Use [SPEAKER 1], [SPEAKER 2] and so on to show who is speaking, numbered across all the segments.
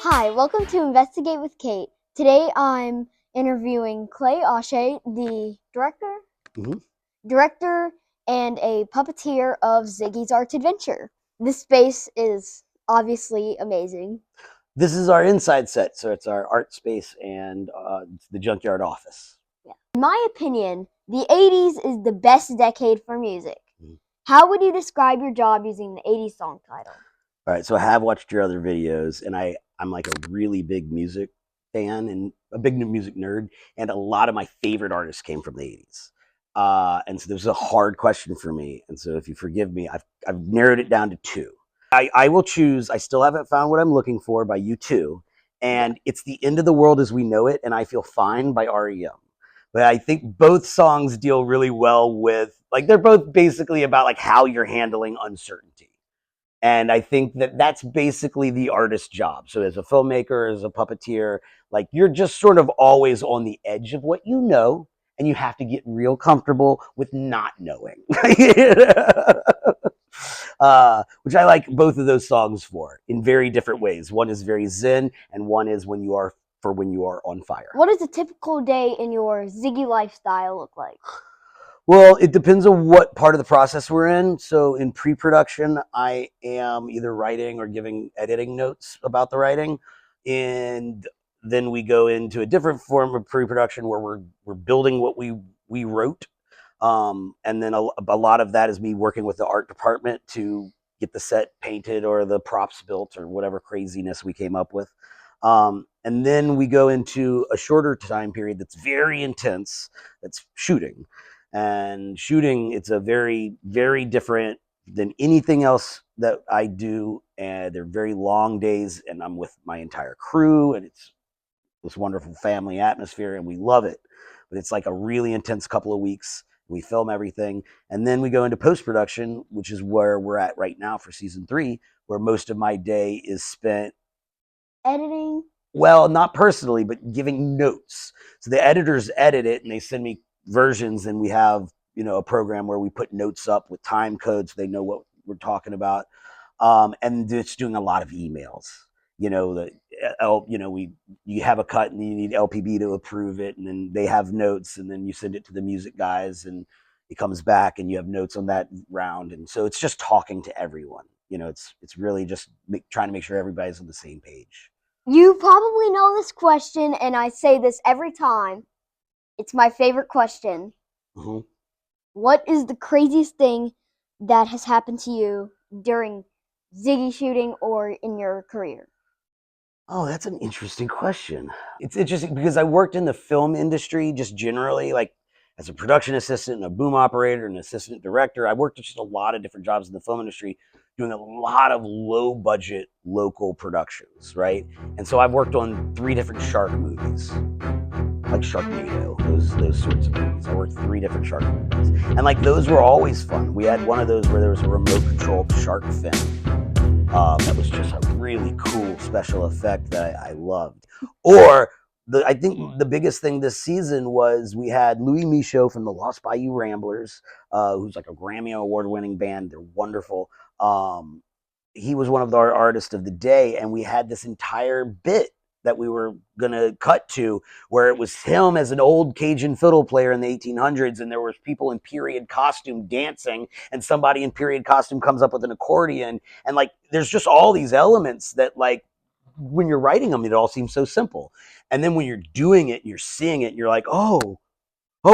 [SPEAKER 1] Hi, welcome to Investigate with Kate. Today I'm interviewing Achee, the director and a puppeteer of Ziggy's Art Adventure. This space is obviously amazing.
[SPEAKER 2] This is our inside set, so it's our art space and the junkyard office.
[SPEAKER 1] Yeah. In my opinion, the 80s is the best decade for music.
[SPEAKER 2] Mhm.
[SPEAKER 1] How would you describe your job using the 80s song title?
[SPEAKER 2] All right, so I have watched your other videos, and I'm like a really big music fan and a big music nerd, and a lot of my favorite artists came from the 80s. And so this is a hard question for me, and so if you forgive me, I've narrowed it down to two. I will choose I Still Haven't Found What I'm Looking For by U2, and It's the End of the World as We Know It and I Feel Fine by REM. But I think both songs deal really well with, like, they're both basically about like how you're handling uncertainty. And I think that that's basically the artist's job. So as a filmmaker, as a puppeteer, like, you're just sort of always on the edge of what you know, and you have to get real comfortable with not knowing. Which I like both of those songs for in very different ways. One is very zen, and one is when you are on fire.
[SPEAKER 1] What does a typical day in your Ziggy lifestyle look like?
[SPEAKER 2] Well, it depends on what part of the process we're in. So in pre-production, I am either writing or giving editing notes about the writing. And then we go into a different form of pre-production where we're building what we wrote. And then a lot of that is me working with the art department to get the set painted or the props built or whatever craziness we came up with. And then we go into a shorter time period that's very intense. That's shooting. And shooting, it's a very, very different than anything else that I do. And they're very long days, and I'm with my entire crew, and it's this wonderful family atmosphere, and we love it. But it's like a really intense couple of weeks. We film everything, and then we go into post-production, which is where we're at right now for season 3, where most of my day is spent
[SPEAKER 1] editing.
[SPEAKER 2] Well, not personally, but giving notes. So the editors edit it, and they send me versions, and we have, a program where we put notes up with time codes so they know what we're talking about. And it's doing a lot of emails. You have a cut and you need LPB to approve it, and then they have notes, and then you send it to the music guys, and it comes back, and you have notes on that round. And so it's just talking to everyone. It's really just trying to make sure everybody's on the same page.
[SPEAKER 1] You probably know this question, and I say this every time. It's my favorite question.
[SPEAKER 2] Mm-hmm.
[SPEAKER 1] What is the craziest thing that has happened to you during Ziggy shooting or in your career?
[SPEAKER 2] Oh, that's an interesting question. It's interesting because I worked in the film industry just generally, like as a production assistant and a boom operator and assistant director. I worked just a lot of different jobs in the film industry, doing a lot of low budget local productions, right? And so I've worked on 3 different shark movies, like Sharknado, those sorts of movies. I worked 3 different shark movies, and like those were always fun. We had one of those where there was a remote controlled shark fin. That was just a really cool special effect that I loved. Or I think the biggest thing this season was we had Louis Michaud from the Lost Bayou Ramblers, who's like a Grammy Award-winning band. They're wonderful. He was one of our artists of the day, and we had this entire bit that we were going to cut to where it was him as an old Cajun fiddle player in the 1800s, and there was people in period costume dancing, and somebody in period costume comes up with an accordion, and like there's just all these elements that, like, when you're writing them, it all seems so simple, and then when you're doing it and you're seeing it, you're like, oh,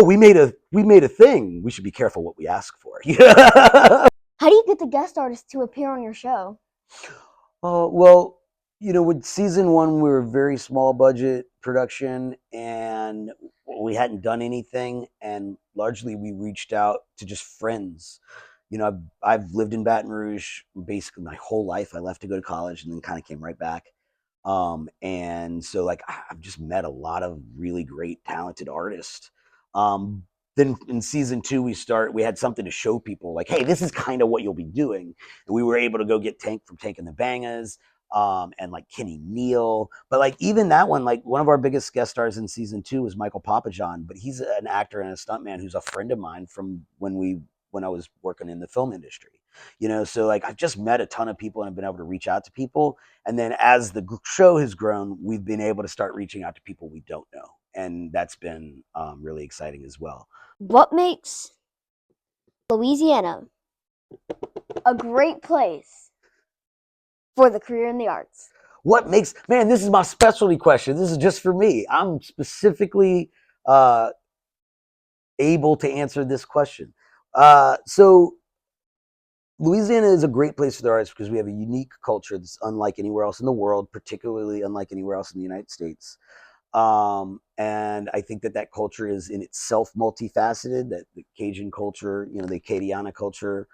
[SPEAKER 2] we made a thing. We should be careful what we ask for.
[SPEAKER 1] How do you get the guest artists to appear on your show?
[SPEAKER 2] Well, with season 1, we were a very small budget production, and we hadn't done anything, and largely we reached out to just friends. I've lived in Baton Rouge basically my whole life. I left to go to college and then kind of came right back. And so, like, I've just met a lot of really great, talented artists. Then in season 2, we had something to show people, like, hey, this is kind of what you'll be doing. And we were able to go get Tank from Tank and the Bangas, and like Kenny Neal. But like even that one, like one of our biggest guest stars in season 2 was Michael Papajohn, but he's an actor and a stuntman who's a friend of mine from when we when I was working in the film industry. So like I've just met a ton of people and I've been able to reach out to people. And then as the show has grown, we've been able to start reaching out to people we don't know. And that's been really exciting as well.
[SPEAKER 1] What makes Louisiana a great place for the career in the arts?
[SPEAKER 2] What makes, man, this is my specialty question. This is just for me. I'm specifically able to answer this question. So Louisiana is a great place for the arts because we have a unique culture that's unlike anywhere else in the world, particularly unlike anywhere else in the United States. And I think that culture is in itself multifaceted. That the Cajun culture, the Acadiana culture,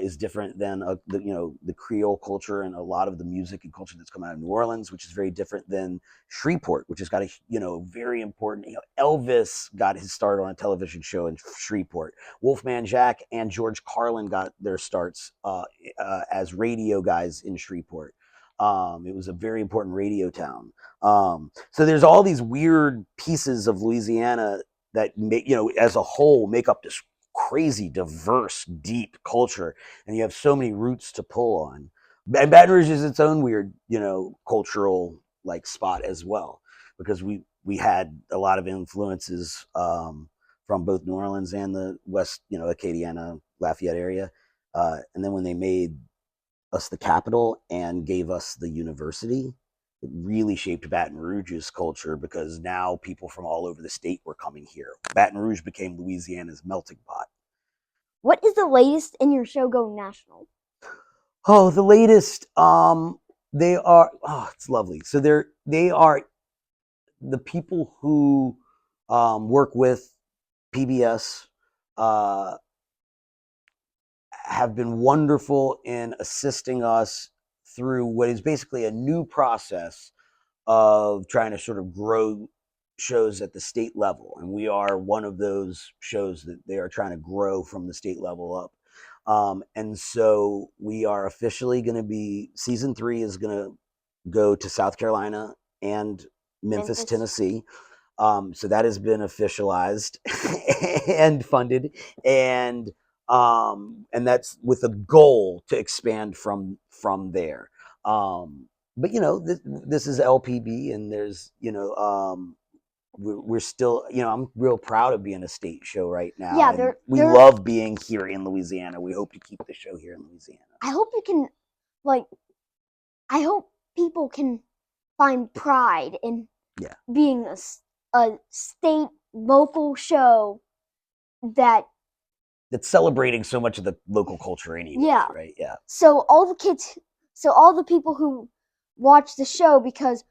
[SPEAKER 2] is different than the Creole culture and a lot of the music and culture that's come out of New Orleans, which is very different than Shreveport, which has got a very important. Elvis got his start on a television show in Shreveport. Wolfman Jack and George Carlin got their starts as radio guys in Shreveport. It was a very important radio town. So there's all these weird pieces of Louisiana that as a whole make up this crazy, diverse, deep culture, and you have so many roots to pull on. And Baton Rouge is its own weird, cultural like spot as well, because we had a lot of influences from both New Orleans and the West, Acadiana, Lafayette area, and then when they made us the capital and gave us the university, it really shaped Baton Rouge's culture because now people from all over the state were coming here. Baton Rouge became Louisiana's melting pot.
[SPEAKER 1] What is the latest in your show going national?
[SPEAKER 2] Oh, the latest. They are. Oh, it's lovely. So they are the people who work with PBS. Have been wonderful in assisting us through what is basically a new process of trying to sort of grow shows at the state level. And we are one of those shows that they are trying to grow from the state level up. And so we are officially going to be, season 3 is going to go to South Carolina and Memphis. Tennessee. So that has been officialized and funded, and that's with a goal to expand from there. But this is LPB, and there's we're still, I'm real proud of being a state show right now.
[SPEAKER 1] Yeah,
[SPEAKER 2] we love being here in Louisiana. We hope to keep the show here in Louisiana.
[SPEAKER 1] I hope you can, I hope people can find pride in being a state local show that's
[SPEAKER 2] celebrating so much of the local culture anyway.
[SPEAKER 1] Yeah.
[SPEAKER 2] Right. Yeah.
[SPEAKER 1] So all the people who watch the show because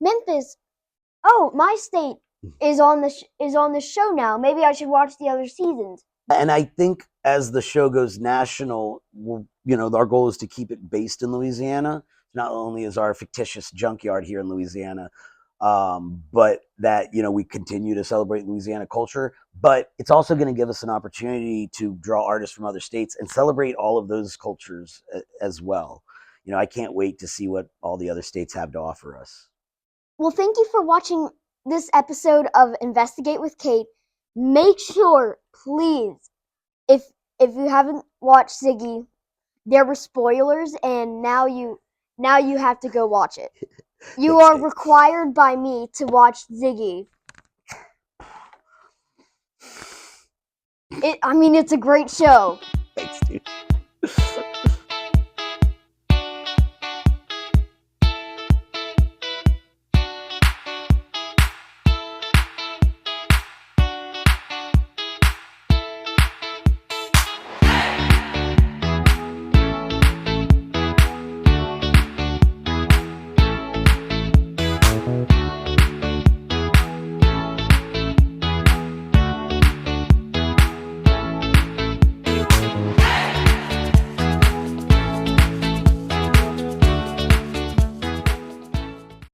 [SPEAKER 1] Memphis, my state is on the show now. Maybe I should watch the other seasons.
[SPEAKER 2] And I think as the show goes national, our goal is to keep it based in Louisiana. Not only is our fictitious junkyard here in Louisiana, but that we continue to celebrate Louisiana culture. But it's also going to give us an opportunity to draw artists from other states and celebrate all of those cultures as well. I can't wait to see what all the other states have to offer us.
[SPEAKER 1] Well, thank you for watching this episode of Investigate with Kate. Make sure, please, if you haven't watched Ziggy, there were spoilers, and now you have to go watch it. You are required by me to watch Ziggy. It's a great show.
[SPEAKER 2] Thanks, dude.